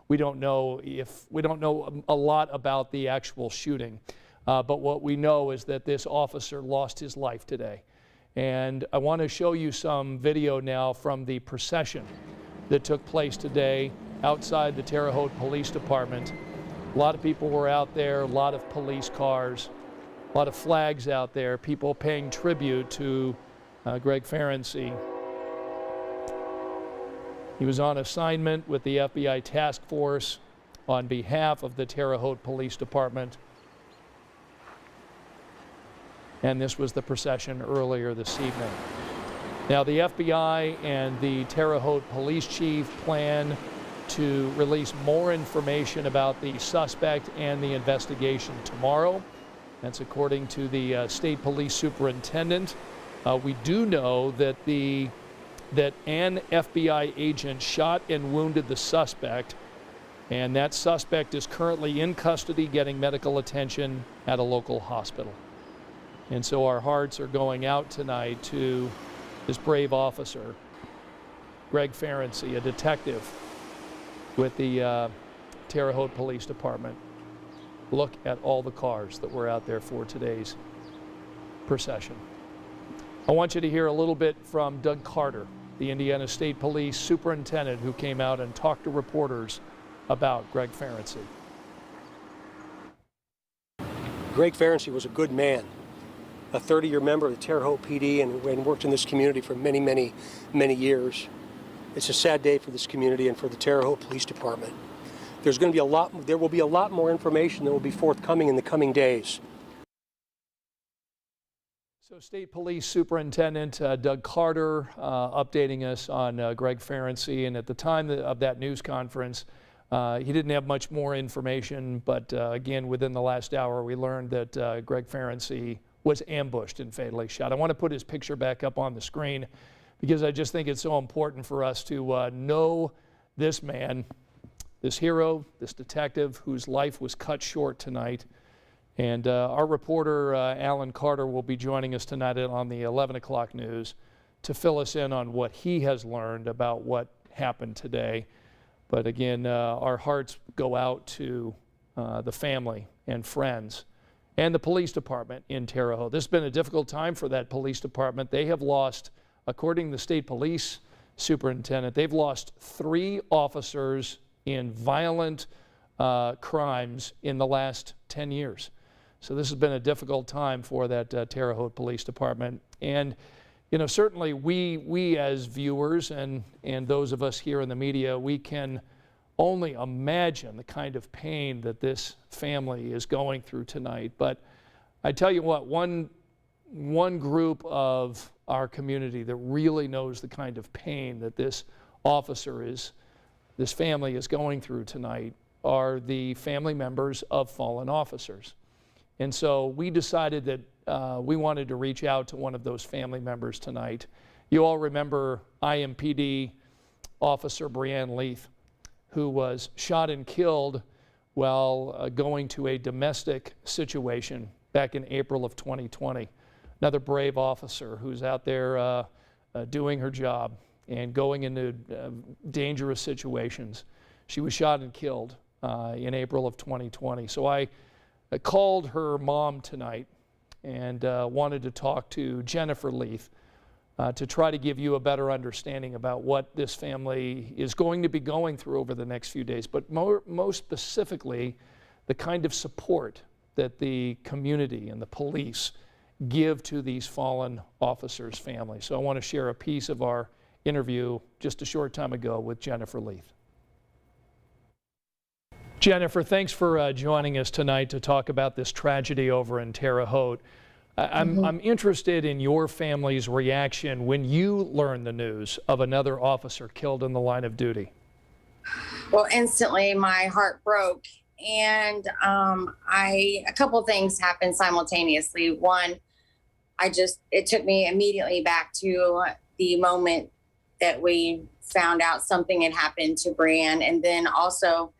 We don't know a lot about the actual shooting, but what we know is that this officer lost his life today. And I want to show you some video now from the procession that took place today outside the Terre Haute Police Department. A lot of people were out there, a lot of police cars, a lot of flags out there, people paying tribute to Greg Ferenczi. He was on assignment with the FBI task force on behalf of the Terre Haute Police Department. And this was the procession earlier this evening. Now, the FBI and the Terre Haute police chief plan to release more information about the suspect and the investigation tomorrow. That's according to the state police superintendent. We do know that an FBI agent shot and wounded the suspect, and that suspect is currently in custody getting medical attention at a local hospital. And so our hearts are going out tonight to this brave officer, Greg Ferenczi, a detective with the Terre Haute Police Department. Look at all the cars that were out there for today's procession. I want you to hear a little bit from Doug Carter, the Indiana State Police Superintendent, who came out and talked to reporters about Greg Ferenczi. Greg Ferenczi was a good man, a 30-year member of the Terre Haute PD and worked in this community for many, many, many years. It's a sad day for this community and for the Terre Haute Police Department. There will be a lot more information that will be forthcoming in the coming days. So State Police Superintendent Doug Carter updating us on Greg Ferenczi, and at the time of that news conference, he didn't have much more information, but again, within the last hour, we learned that Greg Ferenczi was ambushed and fatally shot. I want to put his picture back up on the screen because I just think it's so important for us to know this man, this hero, this detective whose life was cut short tonight. And our reporter, Alan Carter, will be joining us tonight on the 11 o'clock news to fill us in on what he has learned about what happened today. But again, our hearts go out to the family and friends and the police department in Terre Haute. This has been a difficult time for that police department. They have lost, according to the state police superintendent, they've lost 3 officers in violent crimes in the last 10 years. So this has been a difficult time for that Terre Haute Police Department. And you know, certainly we as viewers and those of us here in the media, we can only imagine the kind of pain that this family is going through tonight. But I tell you what, one group of our community that really knows the kind of pain that this family is going through tonight are the family members of fallen officers. And so we decided that we wanted to reach out to one of those family members tonight. You all remember IMPD Officer Brianne Leith, who was shot and killed while going to a domestic situation back in April of 2020. Another brave officer who's out there doing her job and going into dangerous situations. She was shot and killed in April of 2020. So I called her mom tonight and wanted to talk to Jennifer Leith to try to give you a better understanding about what this family is going to be going through over the next few days, but most specifically, the kind of support that the community and the police give to these fallen officers' families. So I want to share a piece of our interview just a short time ago with Jennifer Leith. Jennifer, thanks for joining us tonight to talk about this tragedy over in Terre Haute. I'm interested in your family's reaction when you learned the news of another officer killed in the line of duty. Well, instantly my heart broke, and a couple things happened simultaneously. One, it took me immediately back to the moment that we found out something had happened to Brianne, and then also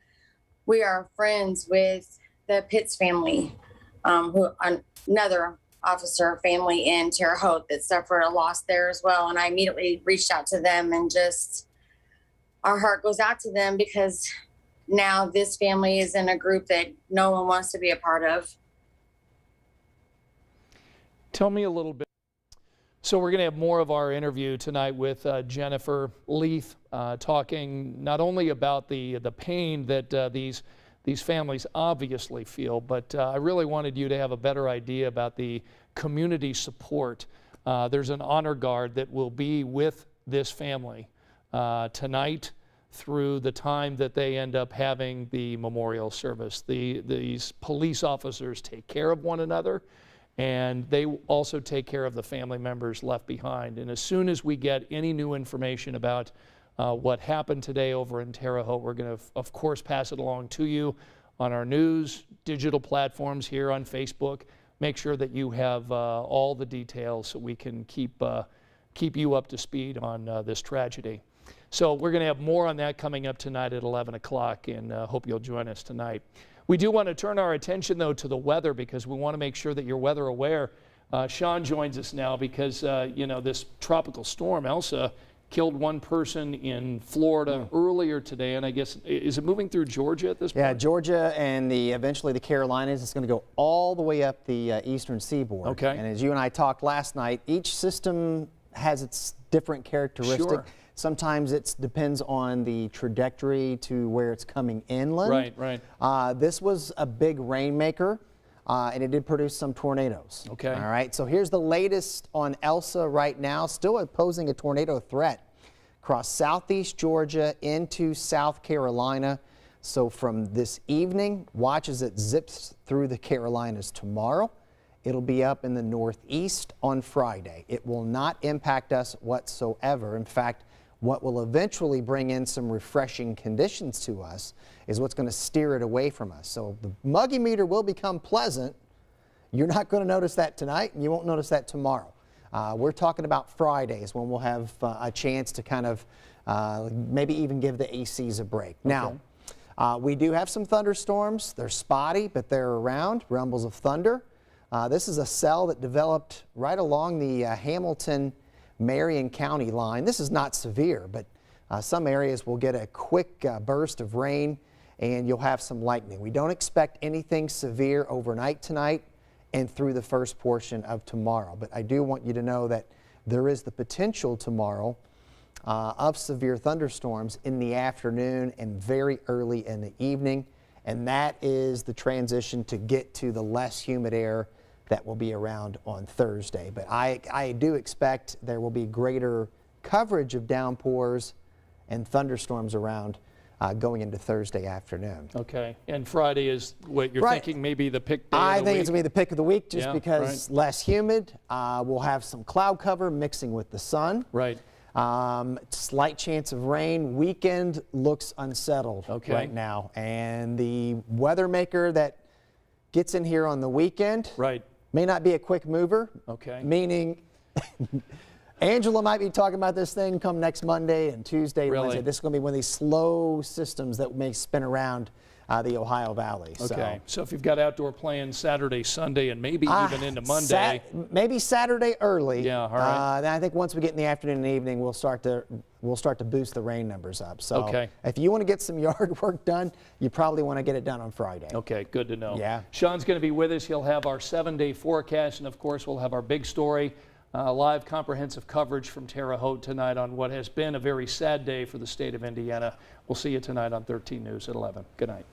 we are friends with the Pitts family, another officer family in Terre Haute that suffered a loss there as well. And I immediately reached out to them and just our heart goes out to them because now this family is in a group that no one wants to be a part of. Tell me a little bit. So we're going to have more of our interview tonight with Jennifer Leith, talking not only about the pain that these families obviously feel, but I really wanted you to have a better idea about the community support. There's an honor guard that will be with this family tonight through the time that they end up having the memorial service. These police officers take care of one another, and they also take care of the family members left behind. And as soon as we get any new information about what happened today over in Terre Haute, we're going to, of course, pass it along to you on our news, digital platforms here on Facebook. Make sure that you have all the details so we can keep you up to speed on this tragedy. So we're going to have more on that coming up tonight at 11 o'clock, and hope you'll join us tonight. We do want to turn our attention, though, to the weather, because we want to make sure that you're weather aware. Sean joins us now because, you know, this tropical storm, Elsa, killed one person in Florida earlier today, and I guess, is it moving through Georgia at this point? Yeah, Georgia and eventually the Carolinas. It's going to go all the way up the eastern seaboard. Okay. And as you and I talked last night, each system has its different characteristic. Sure. Sometimes it depends on the trajectory to where it's coming inland. Right, right. This was a big rainmaker, and it did produce some tornadoes. Okay. All right, so here's the latest on Elsa right now, still posing a tornado threat across southeast Georgia into South Carolina. So from this evening, watch as it zips through the Carolinas tomorrow. It'll be up in the northeast on Friday. It will not impact us whatsoever. In fact, what will eventually bring in some refreshing conditions to us is what's going to steer it away from us. So the muggy meter will become pleasant. You're not going to notice that tonight, and you won't notice that tomorrow. We're talking about Fridays when we'll have a chance to kind of maybe even give the ACs a break. Okay. Now, we do have some thunderstorms. They're spotty, but they're around, rumbles of thunder. This is a cell that developed right along the Hamilton-Marion County line. This is not severe, but some areas will get a quick burst of rain, and you'll have some lightning. We don't expect anything severe overnight tonight and through the first portion of tomorrow. But I do want you to know that there is the potential tomorrow of severe thunderstorms in the afternoon and very early in the evening. And that is the transition to get to the less humid air that will be around on Thursday. But I do expect there will be greater coverage of downpours and thunderstorms around going into Thursday afternoon. Okay, and Friday is what you're thinking, maybe the pick day of the I think week? it's going to be the pick of the week just Yeah, because less humid. We'll have some cloud cover mixing with the sun. Right. Slight chance of rain. Weekend looks unsettled right now. And the weather maker that gets in here on the weekend may not be a quick mover. Okay. Meaning Angela might be talking about this thing come next Monday and Tuesday, Wednesday. This is going to be one of these slow systems that may spin around the Ohio Valley. Okay, so if you've got outdoor plans Saturday, Sunday, and maybe even into Monday. Maybe Saturday early. Yeah, all right. Then I think once we get in the afternoon and evening, we'll start to boost the rain numbers up. So if you want to get some yard work done, you probably want to get it done on Friday. Okay, good to know. Yeah. Sean's going to be with us. He'll have our 7-day forecast, and of course, we'll have our big story. Live comprehensive coverage from Terre Haute tonight on what has been a very sad day for the state of Indiana. We'll see you tonight on 13 News at 11. Good night.